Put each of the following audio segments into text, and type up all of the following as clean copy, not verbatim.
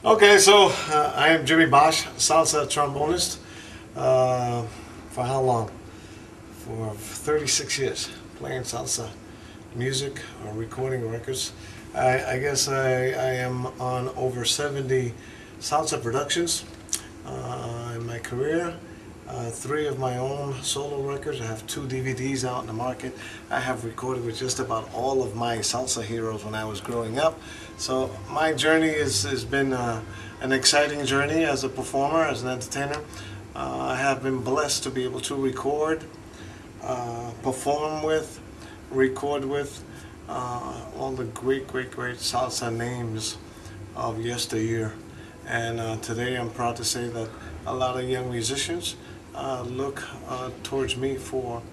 Okay, so I am Jimmy Bosch, salsa trombonist. For how long? For 36 years, playing salsa music or recording records. I guess I am on over 70 salsa productions in my career. Three of my own solo records. I have two DVDs out in the market. I have recorded with just about all of my salsa heroes when I was growing up. So my journey has been an exciting journey as a performer, as an entertainer. I have been blessed to be able to record, perform with, record with all the great salsa names of yesteryear. And today I'm proud to say that a lot of young musicians look towards me for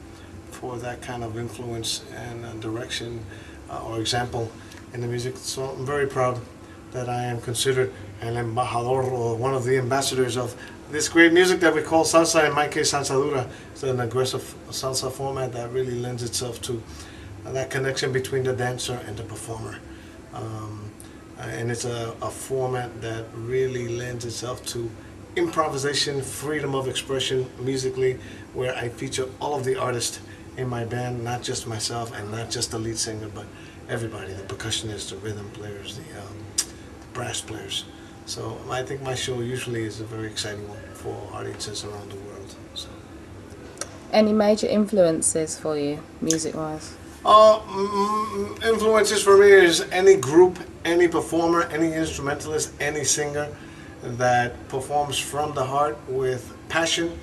that kind of influence and direction or example in the music. So I'm very proud that I am considered an embajador, or one of the ambassadors of this great music that we call salsa. In my case, salsa dura. It's an aggressive salsa format that really lends itself to that connection between the dancer and the performer. And it's a format that really lends itself to improvisation, freedom of expression musically, where I feature all of the artists in my band, not just myself and not just the lead singer, but everybody, the percussionists, the rhythm players, the brass players. So I think my show usually is a very exciting one for audiences around the world. So. Any major influences for you, music-wise? Influences for me is any group, any performer, any instrumentalist, any singer that performs from the heart with passion,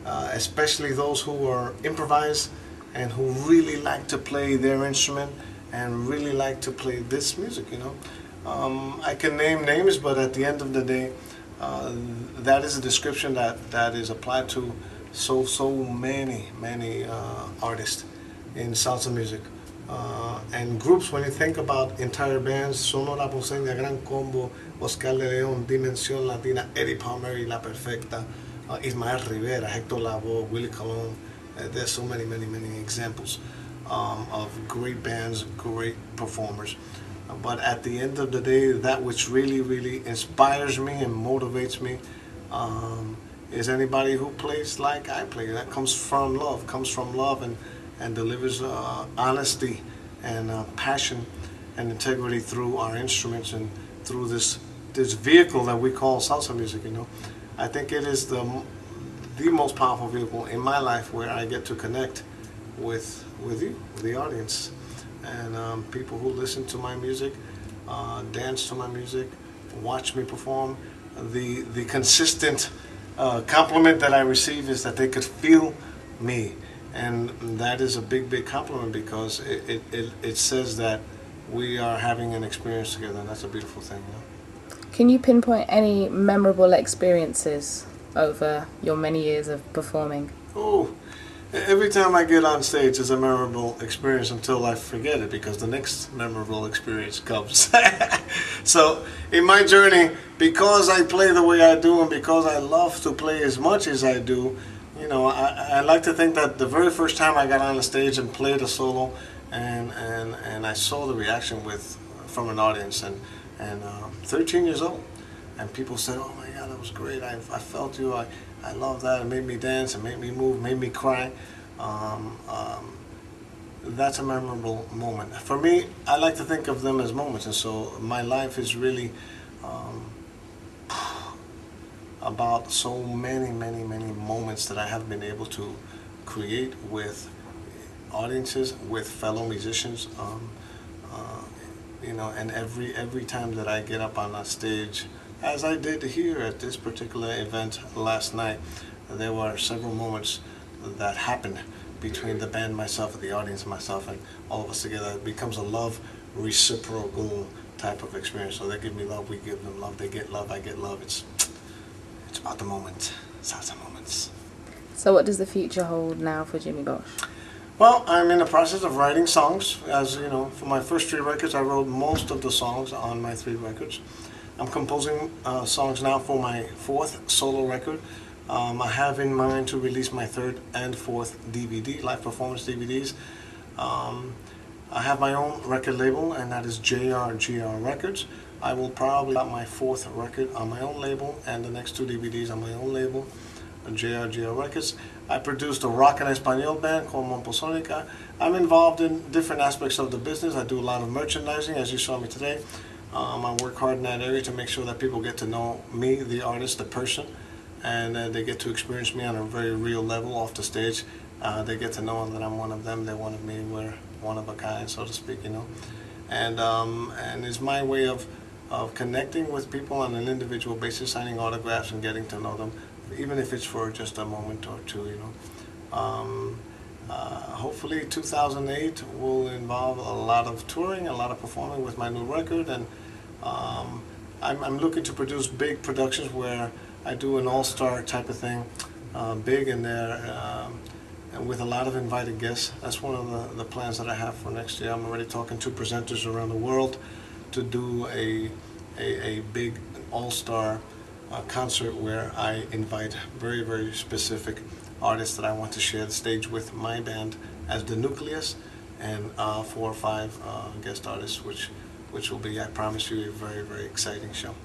especially those who are improvise and who really like to play their instrument and really like to play this music, you know. I can name names, but at the end of the day, that is a description that is applied to so many artists in salsa music. And groups, when you think about entire bands, Sonora Ponceña, Gran Combo, Oscar de León, Dimensión Latina, Eddie Palmer y La Perfecta, Ismael Rivera, Hector Lavoe, Willie Colon. There's so many examples of great bands, great performers. But at the end of the day, that which really inspires me and motivates me is anybody who plays like I play. That comes from love and delivers honesty and passion and integrity through our instruments and through this vehicle that we call salsa music. You know, I think it is the most powerful vehicle in my life where I get to connect with you, the audience, and people who listen to my music, dance to my music, watch me perform. The consistent compliment that I receive is that they could feel me. And that is a big compliment because it says that we are having an experience together, and that's a beautiful thing. You know? Can you pinpoint any memorable experiences over your many years of performing? Oh, every time I get on stage is a memorable experience until I forget it because the next memorable experience comes. So in my journey, because I play the way I do and because I love to play as much as I do, you know, I like to think that the very first time I got on the stage and played a solo, and I saw the reaction from an audience, and 13 years old, and people said, "Oh my God, that was great! I felt you. I love that. It made me dance. It made me move. Made me cry." That's a memorable moment for me. I like to think of them as moments, and so my life is really about so many moments that I have been able to create with audiences, with fellow musicians, you know, and every time that I get up on a stage, as I did here at this particular event last night, there were several moments that happened between the band, myself, and the audience, myself, and all of us together. It becomes a love reciprocal type of experience. So they give me love, we give them love, they get love, I get love. It's about the moment, salsa moments. So what does the future hold now for Jimmy Bosch? Well, I'm in the process of writing songs. As you know, for my first three records, I wrote most of the songs on my three records. I'm composing songs now for my fourth solo record. I have in mind to release my third and fourth DVD, live performance DVDs. I have my own record label, and that is JRGR Records. I will probably put out my 4th record on my own label and the next 2 DVDs on my own label, JRGL Records. I produced a rock and Espanol band called Momposonica. I'm involved in different aspects of the business. I do a lot of merchandising, as you saw me today. I work hard in that area to make sure that people get to know me, the artist, the person, and they get to experience me on a very real level off the stage. They get to know that I'm one of them, they're one of me, we're one of a kind, so to speak, you know. And it's my way of connecting with people on an individual basis, signing autographs and getting to know them, even if it's for just a moment or two, you know. Hopefully 2008 will involve a lot of touring, a lot of performing with my new record, and I'm looking to produce big productions where I do an all-star type of thing, big in there, and with a lot of invited guests. That's one of the plans that I have for next year. I'm already talking to presenters around the world to do a big all-star concert where I invite very, very specific artists that I want to share the stage with my band as the nucleus, and 4 or 5 guest artists, which will be, I promise you, a very, very exciting show.